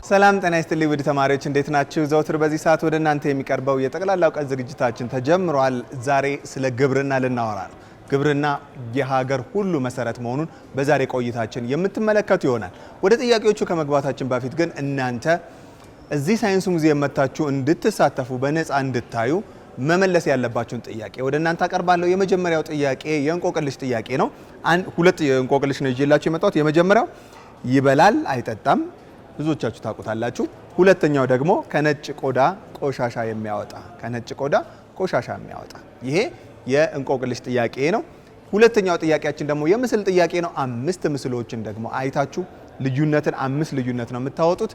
ሰላም ጤና ይስጥልኝ ውድ ተማሪዎች እንዴት ናችሁ? ዘውትር በዚህ ሰዓት ወደ እናንተ የሚቀርበው የጠቅላላ ዕውቀት ዝግጅታችን ተጀምሯል። ዛሬ ስለ ግብርና ልናወራ ነው። ግብርና የሀገር ሁሉ መሰረት መሆኑን በዛሬ ቆይታችን የምትመለከቱ ይሆናል። ወደ ጥያቄዎቹ ከመግባታችን በፊት ግን እናንተ እዚህ ሳይንስ ሙዚየም መጥታችሁ እንድትሳተፉ በነፃ እንድታዩ መመለስ ያለባችሁን ጥያቄ ወደ እናንተ አቀርባለሁ። የመጀመሪያው ጥያቄ የእንቆቅልሽ ጥያቄ ነው። ሁለት የእንቆቅልሽ ነው ይዤላችሁ የመጣሁት። የመጀመሪያው ይበላል አይጠጣም፣ ብዙዎቻችሁ ታውቁታላችሁ። ሁለተኛው ደግሞ ከነጭ ቆዳ ቆሻሻ የሚያወጣ ይሄ የእንቆቅልሽ ጥያቄ ነው። ሁለተኛው ጥያቄያችን ደግሞ የምስል ጥያቄ ነው። 5 ምስሎችን ደግሞ አይታችሁ አምስት ልዩነት ነው የምታወጡት።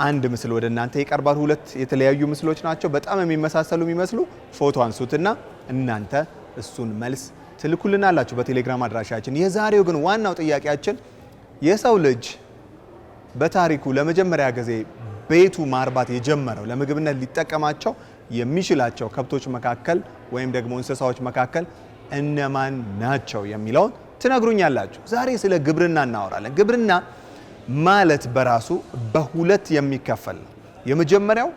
አንድ ምስል ወደ እናንተ ይቀርባል። ሁለት የተለያዩ ምስሎች ናቸው፣ በጣም የሚመሳሰሉ የሚመስሉ። ፎቶ አንሱትና እናንተ እሱን መልስ ትልኩልናላችሁ በቴሌግራም አድራሻችን። የዛሬው ግን ዋናው ጥያቄያችን የሰው ልጅ በታሪኩ ለመጀመሪያ ጊዜ ቤቱ ማርባት የጀመረው ለምግብነት ሊጠቀማቸው የሚችላቸው ከብቶች መካከል ወይም ደግሞ እንስሳዎች መካከል እነማን ናቸው የሚለውን ትነግሩኛላችሁ። ዛሬ ስለ ግብርና እናወራለን። ግብርና ማለት በራሱ በሁለት የሚከፈል ነው። የመጀመሪያው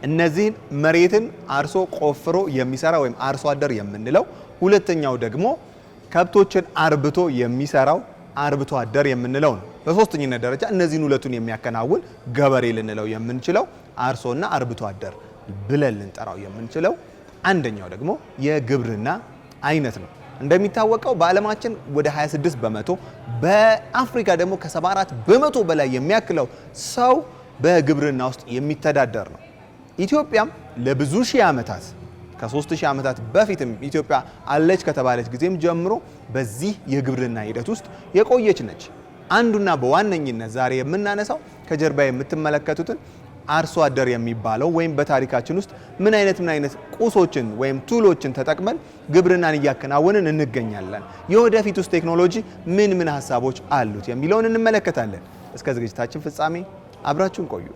እነዚህን መሬትን አርሶ ቆፍሮ የሚሰራ ወይም አርሶ አደር የምንለው፣ ሁለተኛው ደግሞ ከብቶችን አርብቶ የሚሰራው አርብቶ አደር የምንለው ነው። በሶስተኝነት ደረጃ እነዚህን ሁለቱን የሚያከናውን ገበሬ ልንለው የምንችለው አርሶና አርብቶ አደር ብለን ልንጠራው የምንችለው አንደኛው ደግሞ የግብርና አይነት ነው። እንደሚታወቀው በዓለማችን ወደ 26 በመቶ በአፍሪካ ደግሞ ከ74 በመቶ በላይ የሚያክለው ሰው በግብርና ውስጥ የሚተዳደር ነው። ኢትዮጵያም ለብዙ ሺህ ዓመታት ከ3000 ዓመታት በፊትም ኢትዮጵያ አለች ከተባለች ጊዜም ጀምሮ በዚህ የግብርና ሂደት ውስጥ የቆየች ነች። አንዱና በዋነኝነት ዛሬ የምናነሳው ከጀርባ የምትመለከቱትን አርሶ አደር የሚባለው ወይም በታሪካችን ውስጥ ምን አይነት ቁሶችን ወይም ቱሎችን ተጠቅመን ግብርናን እያከናወንን እንገኛለን፣ የወደፊት ውስጥ ቴክኖሎጂ ምን ሀሳቦች አሉት የሚለውን እንመለከታለን። እስከ ዝግጅታችን ፍጻሜ አብራችሁን ቆዩ።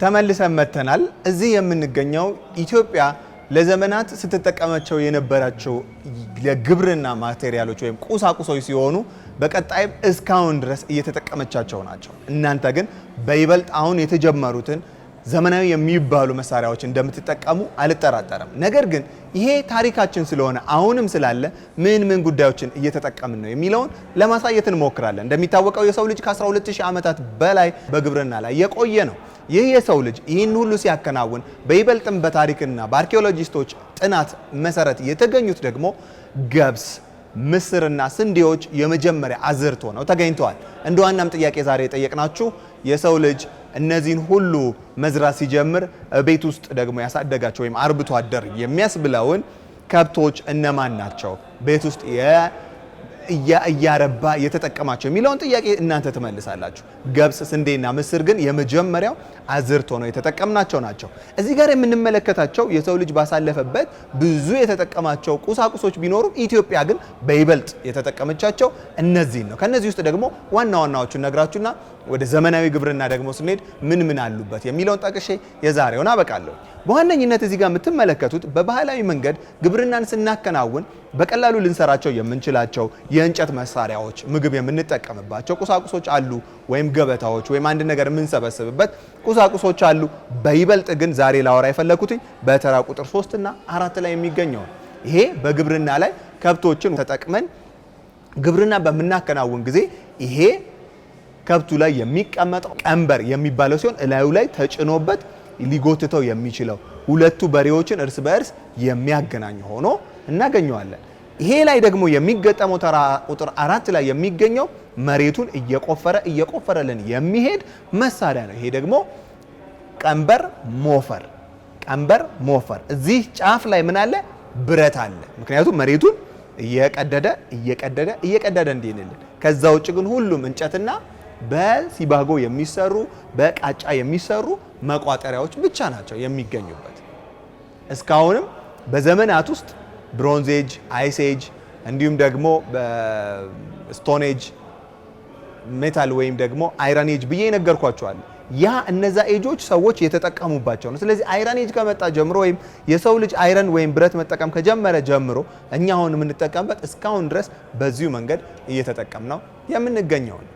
ተመልሰን መጥተናል። እዚህ የምንገኘው ኢትዮጵያ ለዘመናት ስትጠቀማቸው የነበራቸው ለግብርና ማቴሪያሎች ወይም ቁሳቁሶች ሲሆኑ በቀጣይም እስካሁን ድረስ እየተጠቀመቻቸው ናቸው። እናንተ ግን በይበልጥ አሁን የተጀመሩትን ዘመናዊ የሚባሉ መሳሪያዎች እንደምትጠቀሙ አልጠራጠርም። ነገር ግን ይሄ ታሪካችን ስለሆነ አሁንም ስላለ ምን ጉዳዮችን እየተጠቀምን ነው የሚለውን ለማሳየት እንሞክራለን። እንደሚታወቀው የሰው ልጅ ከ12000 ዓመታት በላይ በግብርና ላይ የቆየ ነው። ይህ የሰው ልጅ ይህን ሁሉ ሲያከናውን በይበልጥም በታሪክና በአርኪኦሎጂስቶች ጥናት መሰረት የተገኙት ደግሞ ገብስ፣ ምስርና ስንዴዎች የመጀመሪያ አዝርዕት ሆነው ተገኝተዋል። እንደ ዋናም ጥያቄ ዛሬ የጠየቅናችሁ የሰው ልጅ እነዚህን ሁሉ መዝራት ሲጀምር ቤት ውስጥ ደግሞ ያሳደጋቸው ወይም አርብቶ አደር የሚያስብለውን ከብቶች እነማን ናቸው፣ ቤት ውስጥ እያረባ የተጠቀማቸው የሚለውን ጥያቄ እናንተ ትመልሳላችሁ። ገብስ፣ ስንዴና ምስር ግን የመጀመሪያው አዝርዕት ሆነው የተጠቀምናቸው ናቸው። እዚህ ጋር የምንመለከታቸው የሰው ልጅ ባሳለፈበት ብዙ የተጠቀማቸው ቁሳቁሶች ቢኖሩም ኢትዮጵያ ግን በይበልጥ የተጠቀመቻቸው እነዚህን ነው። ከነዚህ ውስጥ ደግሞ ዋና ዋናዎቹን ነግራችሁና ወደ ዘመናዊ ግብርና ደግሞ ስንሄድ ምን አሉበት የሚለውን ጠቅሼ የዛሬውን አበቃለሁ። በዋነኝነት እዚህ ጋር የምትመለከቱት በባህላዊ መንገድ ግብርናን ስናከናውን በቀላሉ ልንሰራቸው የምንችላቸው የእንጨት መሳሪያዎች፣ ምግብ የምንጠቀምባቸው ቁሳቁሶች አሉ፣ ወይም ገበታዎች ወይም አንድ ነገር የምንሰበስብበት ቁሳቁሶች አሉ። በይበልጥ ግን ዛሬ ላወራ የፈለኩት በተራ ቁጥር 3 እና 4 ላይ የሚገኘው ይሄ በግብርና ላይ ከብቶችን ተጠቅመን ግብርና በምናከናውን ጊዜ ይሄ ከብቱ ላይ የሚቀመጠው ቀንበር የሚባለው ሲሆን እላዩ ላይ ተጭኖበት ሊጎትተው የሚችለው ሁለቱ በሬዎችን እርስ በእርስ የሚያገናኝ ሆኖ እናገኘዋለን። ይሄ ላይ ደግሞ የሚገጠመው ተራ ቁጥር 4 ላይ የሚገኘው መሬቱን እየቆፈረልን የሚሄድ መሳሪያ ነው። ይሄ ደግሞ ቀንበር ሞፈር። እዚህ ጫፍ ላይ ምን አለ? ብረት አለ። ምክንያቱም መሬቱን እየቀደደ እንዲንልን። ከዛ ውጭ ግን ሁሉም እንጨትና በሲባጎ የሚሰሩ በቃጫ የሚሰሩ መቋጠሪያዎች ብቻ ናቸው የሚገኙበት። እስካሁንም በዘመናት ውስጥ ብሮንዝ ኤጅ፣ አይስ ኤጅ እንዲሁም ደግሞ በስቶን ኤጅ፣ ሜታል ወይም ደግሞ አይረን ኤጅ ብዬ ነገርኳቸዋለሁ። እነዛ ኤጆች ሰዎች የተጠቀሙባቸው ነው። ስለዚህ አይረን ኤጅ ከመጣ ጀምሮ ወይም የሰው ልጅ አይረን ወይም ብረት መጠቀም ከጀመረ ጀምሮ እኛ አሁን የምንጠቀምበት እስካሁን ድረስ በዚሁ መንገድ እየተጠቀምነው የምንገኘው ነው።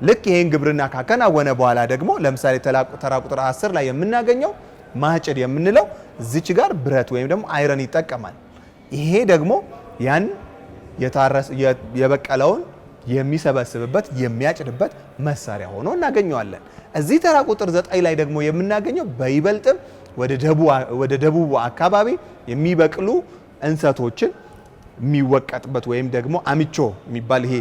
ልክ ይሄን ግብርና ካከናወነ በኋላ ደግሞ ለምሳሌ ተራ ቁጥር 10 ላይ የምናገኘው ማጭድ የምንለው እዚች ጋር ብረት ወይም ደግሞ አይረን ይጠቀማል። ይሄ ደግሞ ያን የበቀለውን የሚሰበስብበት የሚያጭድበት መሳሪያ ሆኖ እናገኘዋለን። እዚህ ተራ ቁጥር 9 ላይ ደግሞ የምናገኘው በይበልጥም ወደ ደቡብ አካባቢ የሚበቅሉ እንሰቶችን የሚወቀጥበት ወይም ደግሞ አሚቾ የሚባል ይሄ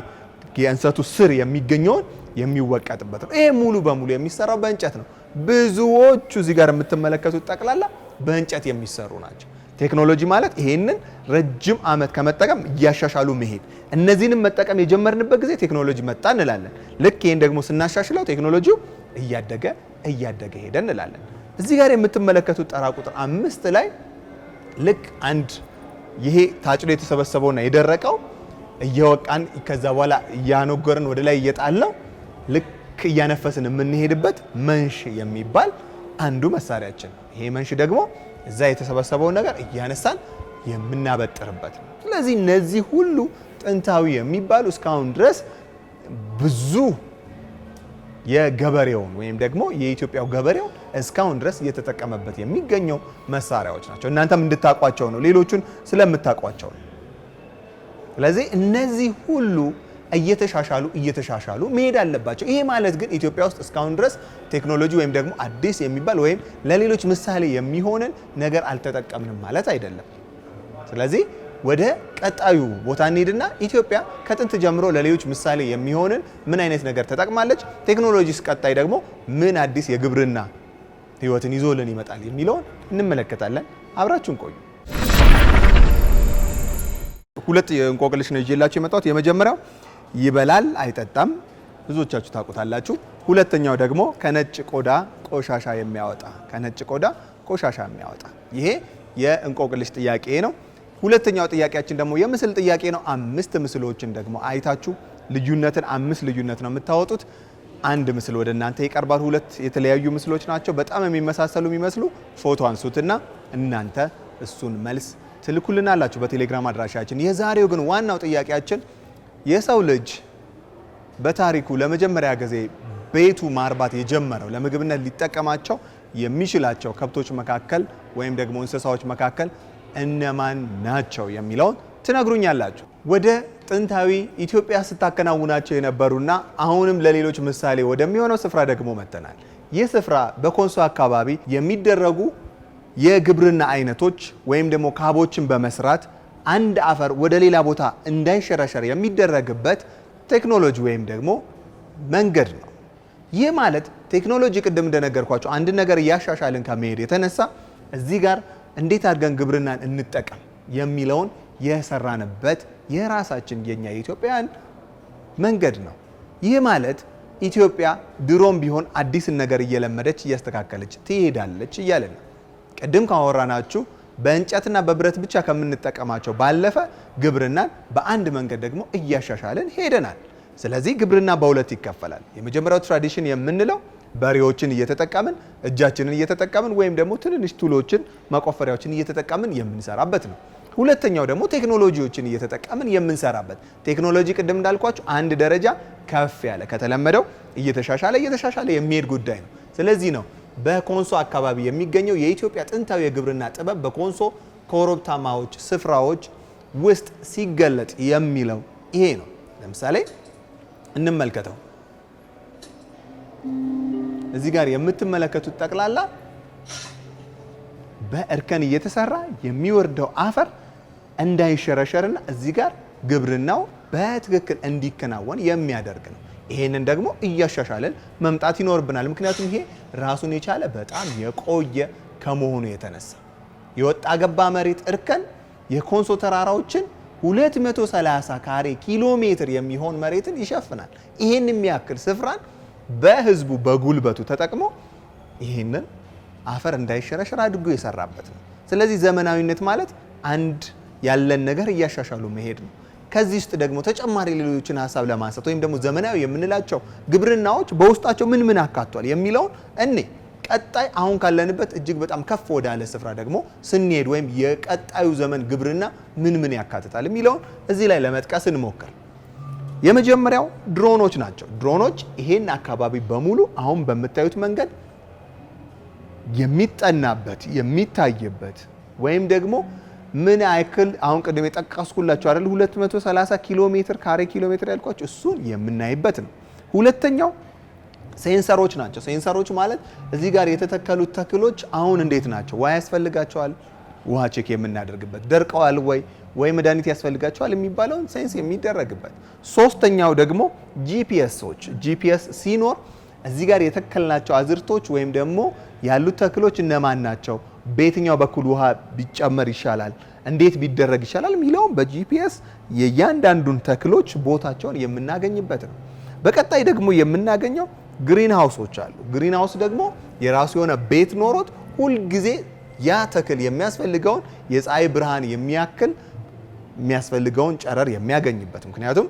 የእንሰቱ ስር የሚገኘውን የሚወቀጥበት ነው። ይሄ ሙሉ በሙሉ የሚሰራው በእንጨት ነው። ብዙዎቹ እዚህ ጋር የምትመለከቱት ጠቅላላ በእንጨት የሚሰሩ ናቸው። ቴክኖሎጂ ማለት ይሄንን ረጅም ዓመት ከመጠቀም እያሻሻሉ መሄድ። እነዚህንም መጠቀም የጀመርንበት ጊዜ ቴክኖሎጂ መጣ እንላለን። ልክ ይሄን ደግሞ ስናሻሽለው ቴክኖሎጂው እያደገ ሄደ እንላለን። እዚህ ጋር የምትመለከቱት ተራ ቁጥር 5 ላይ ልክ አንድ ይሄ ታጭዶ የተሰበሰበውና የደረቀው እየወቃን ከዛ በኋላ እያኖገርን ወደ ላይ እየጣልነው ልክ እያነፈስን የምንሄድበት መንሽ የሚባል አንዱ መሳሪያችን ነው። ይሄ መንሽ ደግሞ እዛ የተሰበሰበውን ነገር እያነሳን የምናበጥርበት ነው። ስለዚህ እነዚህ ሁሉ ጥንታዊ የሚባሉ እስካሁን ድረስ ብዙ የገበሬውን ወይም ደግሞ የኢትዮጵያው ገበሬው እስካሁን ድረስ እየተጠቀመበት የሚገኘው መሳሪያዎች ናቸው። እናንተም እንድታቋቸው ነው፣ ሌሎቹን ስለምታቋቸው ነው። ስለዚህ እነዚህ ሁሉ እየተሻሻሉ መሄድ አለባቸው። ይሄ ማለት ግን ኢትዮጵያ ውስጥ እስካሁን ድረስ ቴክኖሎጂ ወይም ደግሞ አዲስ የሚባል ወይም ለሌሎች ምሳሌ የሚሆንን ነገር አልተጠቀምንም ማለት አይደለም። ስለዚህ ወደ ቀጣዩ ቦታ እንሂድና ኢትዮጵያ ከጥንት ጀምሮ ለሌሎች ምሳሌ የሚሆንን ምን አይነት ነገር ተጠቅማለች፣ ቴክኖሎጂስ ቀጣይ ደግሞ ምን አዲስ የግብርና ህይወትን ይዞልን ይመጣል የሚለውን እንመለከታለን። አብራችሁን ቆዩ። ሁለት እንቆቅልሽ ነው ይዤላችሁ የመጣሁት። የመጀመሪያው ይበላል አይጠጣም፣ ብዙዎቻችሁ ታውቁታላችሁ። ሁለተኛው ደግሞ ከነጭ ቆዳ ቆሻሻ የሚያወጣ ይሄ የእንቆቅልሽ ጥያቄ ነው። ሁለተኛው ጥያቄያችን ደግሞ የምስል ጥያቄ ነው። 5 ምስሎችን ደግሞ አይታችሁ አምስት ልዩነት ነው የምታወጡት። አንድ ምስል ወደ እናንተ ይቀርባል። ሁለት የተለያዩ ምስሎች ናቸው፣ በጣም የሚመሳሰሉ የሚመስሉ። ፎቶ አንሱትና እናንተ እሱን መልስ ትልኩልናላችሁ በቴሌግራም አድራሻችን። የዛሬው ግን ዋናው ጥያቄያችን የሰው ልጅ በታሪኩ ለመጀመሪያ ጊዜ ቤቱ ማርባት የጀመረው ለምግብነት ሊጠቀማቸው የሚችላቸው ከብቶች መካከል ወይም ደግሞ እንስሳዎች መካከል እነማን ናቸው የሚለውን ትነግሩኛላችሁ። ወደ ጥንታዊ ኢትዮጵያ ስታከናውናቸው የነበሩና አሁንም ለሌሎች ምሳሌ ወደሚሆነው ስፍራ ደግሞ መጥተናል። ይህ ስፍራ በኮንሶ አካባቢ የሚደረጉ የግብርና አይነቶች ወይም ደግሞ ካቦችን በመስራት አንድ አፈር ወደ ሌላ ቦታ እንዳይሸረሸር የሚደረግበት ቴክኖሎጂ ወይም ደግሞ መንገድ ነው። ይህ ማለት ቴክኖሎጂ ቅድም እንደነገርኳቸው አንድ ነገር እያሻሻልን ከመሄድ የተነሳ እዚህ ጋር እንዴት አድርገን ግብርናን እንጠቀም የሚለውን የሰራንበት የራሳችን የኛ የኢትዮጵያን መንገድ ነው። ይህ ማለት ኢትዮጵያ ድሮም ቢሆን አዲስን ነገር እየለመደች እያስተካከለች ትሄዳለች እያለ ነው። ቅድም ካወራናችሁ በእንጨትና በብረት ብቻ ከምንጠቀማቸው ባለፈ ግብርናን በአንድ መንገድ ደግሞ እያሻሻልን ሄደናል። ስለዚህ ግብርና በሁለት ይከፈላል። የመጀመሪያው ትራዲሽን የምንለው በሬዎችን እየተጠቀምን እጃችንን እየተጠቀምን ወይም ደግሞ ትንንሽ ቱሎችን መቆፈሪያዎችን እየተጠቀምን የምንሰራበት ነው። ሁለተኛው ደግሞ ቴክኖሎጂዎችን እየተጠቀምን የምንሰራበት። ቴክኖሎጂ ቅድም እንዳልኳችሁ አንድ ደረጃ ከፍ ያለ ከተለመደው እየተሻሻለ የሚሄድ ጉዳይ ነው። ስለዚህ ነው በኮንሶ አካባቢ የሚገኘው የኢትዮጵያ ጥንታዊ የግብርና ጥበብ በኮንሶ ኮረብታማዎች ስፍራዎች ውስጥ ሲገለጥ የሚለው ይሄ ነው። ለምሳሌ እንመልከተው። እዚህ ጋር የምትመለከቱት ጠቅላላ በእርከን እየተሰራ የሚወርደው አፈር እንዳይሸረሸርና እዚህ ጋር ግብርናው በትክክል እንዲከናወን የሚያደርግ ነው። ይሄንን ደግሞ እያሻሻለን መምጣት ይኖርብናል። ምክንያቱም ይሄ ራሱን የቻለ በጣም የቆየ ከመሆኑ የተነሳ የወጣ ገባ መሬት እርከን የኮንሶ ተራራዎችን 230 ካሬ ኪሎ ሜትር የሚሆን መሬትን ይሸፍናል። ይሄን የሚያክል ስፍራን በህዝቡ በጉልበቱ ተጠቅሞ ይሄንን አፈር እንዳይሸረሸር አድርጎ የሰራበት ነው። ስለዚህ ዘመናዊነት ማለት አንድ ያለን ነገር እያሻሻሉ መሄድ ነው። ከዚህ ውስጥ ደግሞ ተጨማሪ ሌሎችን ሀሳብ ለማንሳት ወይም ደግሞ ዘመናዊ የምንላቸው ግብርናዎች በውስጣቸው ምን አካቷል የሚለውን ቀጣይ አሁን ካለንበት እጅግ በጣም ከፍ ወዳለ ስፍራ ደግሞ ስንሄድ ወይም የቀጣዩ ዘመን ግብርና ምን ያካትታል የሚለውን እዚህ ላይ ለመጥቀስ እንሞክር። የመጀመሪያው ድሮኖች ናቸው። ድሮኖች ይሄን አካባቢ በሙሉ አሁን በምታዩት መንገድ የሚጠናበት የሚታይበት ወይም ደግሞ ምን ያክል አሁን ቅድም የጠቀስኩላችሁ አይደል 230 ኪሎ ሜትር ካሬ ኪሎ ሜትር ያልኳችሁ እሱን የምናይበት ነው። ሁለተኛው ሴንሰሮች ናቸው። ሴንሰሮች ማለት እዚህ ጋር የተተከሉት ተክሎች አሁን እንዴት ናቸው፣ ውሃ ያስፈልጋቸዋል፣ ውሃ ቼክ የምናደርግበት፣ ደርቀዋል ወይ መድኃኒት ያስፈልጋቸዋል የሚባለውን ሴንስ የሚደረግበት። ሶስተኛው ደግሞ ጂፒኤሶች። ጂፒኤስ ሲኖር እዚህ ጋር የተከልናቸው አዝርቶች ወይም ደግሞ ያሉት ተክሎች እነማን ናቸው፣ በየትኛው በኩል ውሃ ቢጨመር ይሻላል፣ እንዴት ቢደረግ ይሻላል የሚለውን በጂፒኤስ የእያንዳንዱን ተክሎች ቦታቸውን የምናገኝበት ነው። በቀጣይ ደግሞ የምናገኘው ግሪን ሃውሶች አሉ። ግሪን ሃውስ ደግሞ የራሱ የሆነ ቤት ኖሮት ሁልጊዜ ያ ተክል የሚያስፈልገውን የፀሐይ ብርሃን የሚያክል የሚያስፈልገውን ጨረር የሚያገኝበት፣ ምክንያቱም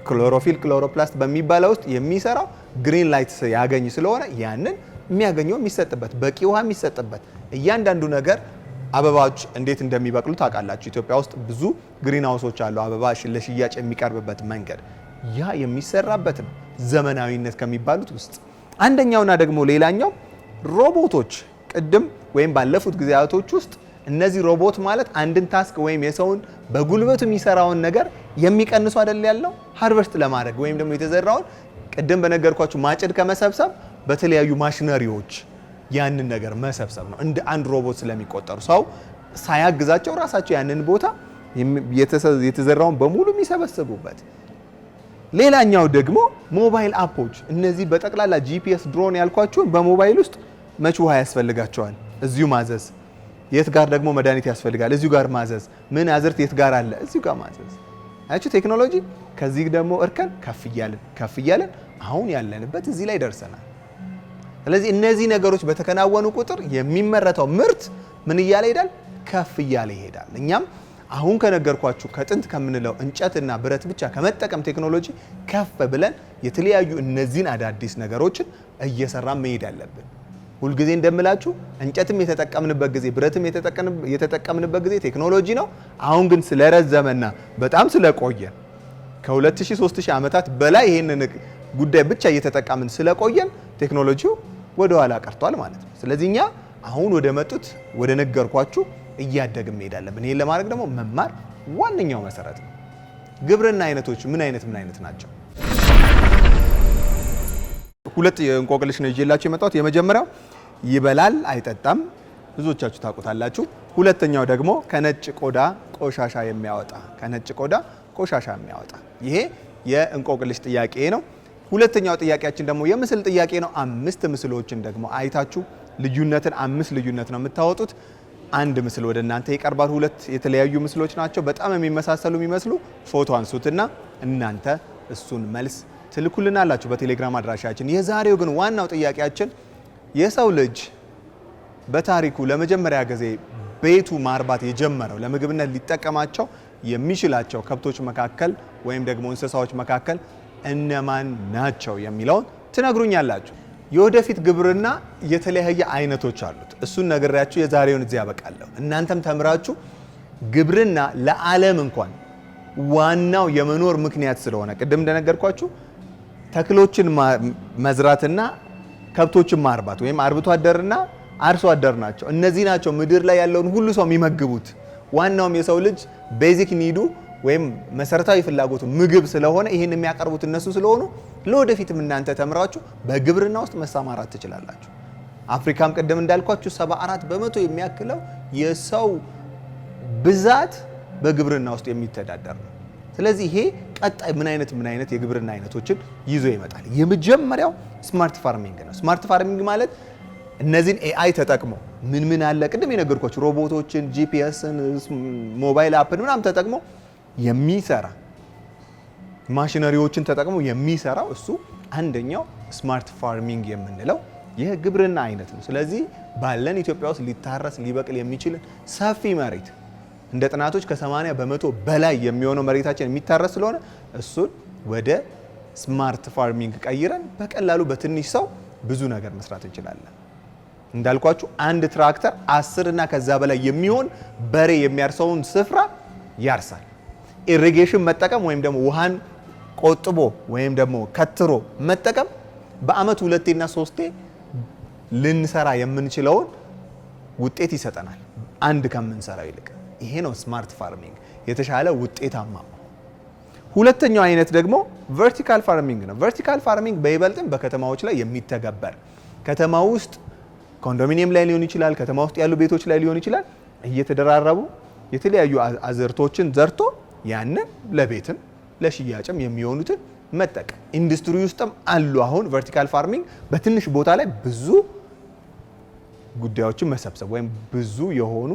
ክሎሮፊል ክሎሮፕላስት በሚባለው ውስጥ የሚሰራው ግሪን ላይት ያገኝ ስለሆነ ያንን የሚያገኘው የሚሰጥበት፣ በቂ ውሃ የሚሰጥበት፣ እያንዳንዱ ነገር አበባዎች እንዴት እንደሚበቅሉ ታውቃላችሁ። ኢትዮጵያ ውስጥ ብዙ ግሪን ሃውሶች አሉ፣ አበባ ለሽያጭ የሚቀርብበት መንገድ ያ የሚሰራበት ነው። ዘመናዊነት ከሚባሉት ውስጥ አንደኛውና ደግሞ ሌላኛው ሮቦቶች። ቅድም ወይም ባለፉት ጊዜያቶች ውስጥ እነዚህ ሮቦት ማለት አንድን ታስክ ወይም የሰውን በጉልበቱ የሚሰራውን ነገር የሚቀንሱ አይደል ያለው ሃርቨስት ለማድረግ ወይም ደግሞ የተዘራውን ቅድም በነገርኳችሁ ማጭድ ከመሰብሰብ በተለያዩ ማሽነሪዎች ያንን ነገር መሰብሰብ ነው። እንደ አንድ ሮቦት ስለሚቆጠሩ ሰው ሳያግዛቸው ራሳቸው ያንን ቦታ የተዘራውን በሙሉ የሚሰበስቡበት። ሌላኛው ደግሞ ሞባይል አፖች። እነዚህ በጠቅላላ ጂፒኤስ ድሮን ያልኳችሁን በሞባይል ውስጥ መች ውሃ ያስፈልጋቸዋል፣ እዚሁ ማዘዝ። የት ጋር ደግሞ መድኃኒት ያስፈልጋል፣ እዚሁ ጋር ማዘዝ። ምን አዝርት የት ጋር አለ፣ እዚሁ ጋር ማዘዝ። አያችሁ ቴክኖሎጂ። ከዚህ ደግሞ እርከን ከፍ እያለን አሁን ያለንበት እዚህ ላይ ደርሰናል። ስለዚህ እነዚህ ነገሮች በተከናወኑ ቁጥር የሚመረተው ምርት ምን እያለ ይሄዳል? ከፍ እያለ ይሄዳል። እኛም አሁን ከነገርኳችሁ ከጥንት ከምንለው እንጨትና ብረት ብቻ ከመጠቀም ቴክኖሎጂ ከፍ ብለን የተለያዩ እነዚህን አዳዲስ ነገሮችን እየሰራን መሄድ አለብን። ሁልጊዜ እንደምላችሁ እንጨትም የተጠቀምንበት ጊዜ ብረትም የተጠቀምንበት ጊዜ ቴክኖሎጂ ነው። አሁን ግን ስለረዘመና በጣም ስለቆየ ከ2000-3000 ዓመታት በላይ ይሄንን ጉዳይ ብቻ እየተጠቀምን ስለቆየን ቴክኖሎጂው ወደ ኋላ ቀርቷል ማለት ነው። ስለዚህ እኛ አሁን ወደ መጡት ወደ ነገርኳችሁ እያደግን መሄድ አለብን። ይሄን ለማድረግ ደግሞ መማር ዋነኛው መሰረት ነው። ግብርና አይነቶች ምን አይነት ናቸው? ሁለት እንቆቅልሽ ነው ይዤላችሁ የመጣሁት። የመጀመሪያው ይበላል አይጠጣም፣ ብዙዎቻችሁ ታውቁታላችሁ። ሁለተኛው ደግሞ ከነጭ ቆዳ ቆሻሻ የሚያወጣ ይሄ የእንቆቅልሽ ጥያቄ ነው። ሁለተኛው ጥያቄያችን ደግሞ የምስል ጥያቄ ነው። 5 ምስሎችን ደግሞ አይታችሁ ልዩነትን 5 ልዩነት ነው የምታወጡት። አንድ ምስል ወደ እናንተ ይቀርባል። ሁለት የተለያዩ ምስሎች ናቸው፣ በጣም የሚመሳሰሉ የሚመስሉ። ፎቶ አንሱትና እናንተ እሱን መልስ ትልኩልናላችሁ በቴሌግራም አድራሻችን። የዛሬው ግን ዋናው ጥያቄያችን የሰው ልጅ በታሪኩ ለመጀመሪያ ጊዜ ቤቱ ማርባት የጀመረው ለምግብነት ሊጠቀማቸው የሚችላቸው ከብቶች መካከል ወይም ደግሞ እንስሳዎች መካከል እነማን ናቸው የሚለውን ትነግሩኛላችሁ። የወደፊት ግብርና የተለያየ አይነቶች አሉት። እሱን ነግሬያችሁ የዛሬውን እዚህ ያበቃለሁ። እናንተም ተምራችሁ ግብርና ለዓለም እንኳን ዋናው የመኖር ምክንያት ስለሆነ ቅድም እንደነገርኳችሁ ተክሎችን መዝራትና ከብቶችን ማርባት ወይም አርብቶ አደርና አርሶ አደር ናቸው። እነዚህ ናቸው ምድር ላይ ያለውን ሁሉ ሰው የሚመግቡት። ዋናውም የሰው ልጅ ቤዚክ ኒዱ ወይም መሰረታዊ ፍላጎቱ ምግብ ስለሆነ ይህን የሚያቀርቡት እነሱ ስለሆኑ ለወደፊትም እናንተ ተምራችሁ በግብርና ውስጥ መሰማራት ትችላላችሁ። አፍሪካም ቅድም እንዳልኳችሁ 74% የሚያክለው የሰው ብዛት በግብርና ውስጥ የሚተዳደር ነው። ስለዚህ ይሄ ቀጣይ ምን አይነት የግብርና አይነቶችን ይዞ ይመጣል? የመጀመሪያው ስማርት ፋርሚንግ ነው። ስማርት ፋርሚንግ ማለት እነዚህን ኤአይ ተጠቅሞ ምን አለ ቅድም የነገርኳችሁ ሮቦቶችን፣ ጂፒኤስን፣ ሞባይል አፕን ምናምን ተጠቅሞ የሚሰራ ማሽነሪዎችን ተጠቅሞ የሚሰራው እሱ አንደኛው ስማርት ፋርሚንግ የምንለው የግብርና አይነት ነው። ስለዚህ ባለን ኢትዮጵያ ውስጥ ሊታረስ ሊበቅል የሚችል ሰፊ መሬት እንደ ጥናቶች ከ80% በላይ የሚሆነው መሬታችን የሚታረስ ስለሆነ እሱን ወደ ስማርት ፋርሚንግ ቀይረን በቀላሉ በትንሽ ሰው ብዙ ነገር መስራት እንችላለን። እንዳልኳችሁ አንድ ትራክተር 10 እና ከዛ በላይ የሚሆን በሬ የሚያርሰውን ስፍራ ያርሳል። ኢሪጌሽን መጠቀም ወይም ደግሞ ውሃን ቆጥቦ ወይም ደግሞ ከትሮ መጠቀም በአመት 2ና 3 ልንሰራ የምንችለውን ውጤት ይሰጠናል አንድ ከምንሰራው ይልቅ። ይሄ ነው ስማርት ፋርሚንግ፣ የተሻለ ውጤታማ። ሁለተኛው አይነት ደግሞ ቨርቲካል ፋርሚንግ ነው። ቨርቲካል ፋርሚንግ በይበልጥም በከተማዎች ላይ የሚተገበር ከተማ ውስጥ ኮንዶሚኒየም ላይ ሊሆን ይችላል፣ ከተማ ውስጥ ያሉ ቤቶች ላይ ሊሆን ይችላል። እየተደራረቡ የተለያዩ አዝርቶችን ዘርቶ ያንን ለቤትም ለሽያጭም የሚሆኑትን መጠቀም። ኢንዱስትሪ ውስጥም አሉ። አሁን ቨርቲካል ፋርሚንግ በትንሽ ቦታ ላይ ብዙ ጉዳዮችን መሰብሰብ ወይም ብዙ የሆኑ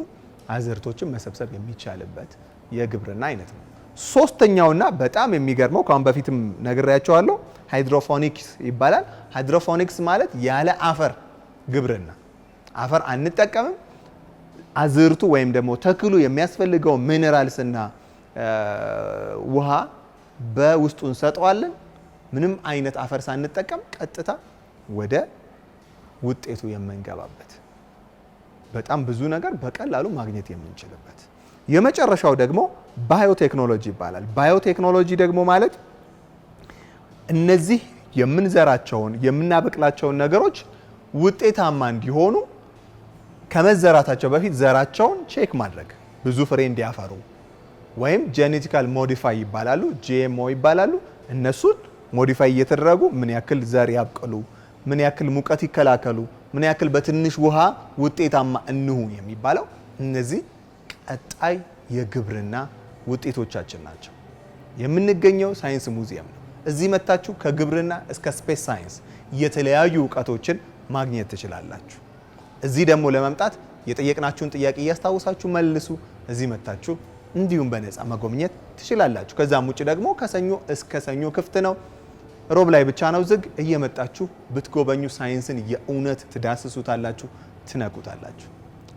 አዝርቶችን መሰብሰብ የሚቻልበት የግብርና አይነት ነው። ሶስተኛውና በጣም የሚገርመው ከአሁን በፊትም ነግሬያቸዋለሁ፣ ሃይድሮፎኒክስ ይባላል። ሃይድሮፎኒክስ ማለት ያለ አፈር ግብርና። አፈር አንጠቀምም። አዝርቱ ወይም ደግሞ ተክሉ የሚያስፈልገው ሚነራልስና ውሃ በውስጡ እንሰጠዋለን። ምንም አይነት አፈር ሳንጠቀም ቀጥታ ወደ ውጤቱ የምንገባበት በጣም ብዙ ነገር በቀላሉ ማግኘት የምንችልበት። የመጨረሻው ደግሞ ባዮቴክኖሎጂ ይባላል። ባዮቴክኖሎጂ ደግሞ ማለት እነዚህ የምንዘራቸውን የምናበቅላቸውን ነገሮች ውጤታማ እንዲሆኑ ከመዘራታቸው በፊት ዘራቸውን ቼክ ማድረግ፣ ብዙ ፍሬ እንዲያፈሩ ወይም ጄኔቲካል ሞዲፋይ ይባላሉ፣ ጂኤምኦ ይባላሉ። እነሱን ሞዲፋይ እየተደረጉ ምን ያክል ዘር ያብቅሉ፣ ምን ያክል ሙቀት ይከላከሉ፣ ምን ያክል በትንሽ ውሃ ውጤታማ እንሁን የሚባለው እነዚህ ቀጣይ የግብርና ውጤቶቻችን ናቸው። የምንገኘው ሳይንስ ሙዚየም ነው። እዚህ መታችሁ ከግብርና እስከ ስፔስ ሳይንስ የተለያዩ እውቀቶችን ማግኘት ትችላላችሁ። እዚህ ደግሞ ለመምጣት የጠየቅናችሁን ጥያቄ እያስታወሳችሁ መልሱ። እዚህ መታችሁ እንዲሁም በነፃ መጎብኘት ትችላላችሁ። ከዛም ውጭ ደግሞ ከሰኞ እስከ ሰኞ ክፍት ነው። ሮብ ላይ ብቻ ነው ዝግ። እየመጣችሁ ብትጎበኙ ሳይንስን የእውነት ትዳስሱታላችሁ፣ ትነኩታላችሁ።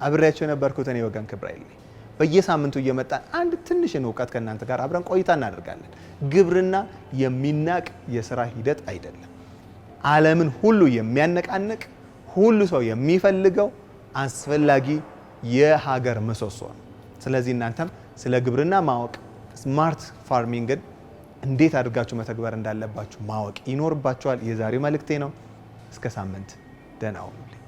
አብሬያችሁ የነበርኩት እኔ ወገን ክብራይል ነኝ። በየሳምንቱ እየመጣን አንድ ትንሽን እውቀት ከእናንተ ጋር አብረን ቆይታ እናደርጋለን። ግብርና የሚናቅ የስራ ሂደት አይደለም። ዓለምን ሁሉ የሚያነቃንቅ ሁሉ ሰው የሚፈልገው አስፈላጊ የሀገር ምሰሶ ነው። ስለዚህ እናንተም ስለ ግብርና ማወቅ፣ ስማርት ፋርሚንግን እንዴት አድርጋችሁ መተግበር እንዳለባችሁ ማወቅ ይኖርባችኋል። የዛሬው መልእክቴ ነው። እስከ ሳምንት ደህና ሁኑልኝ።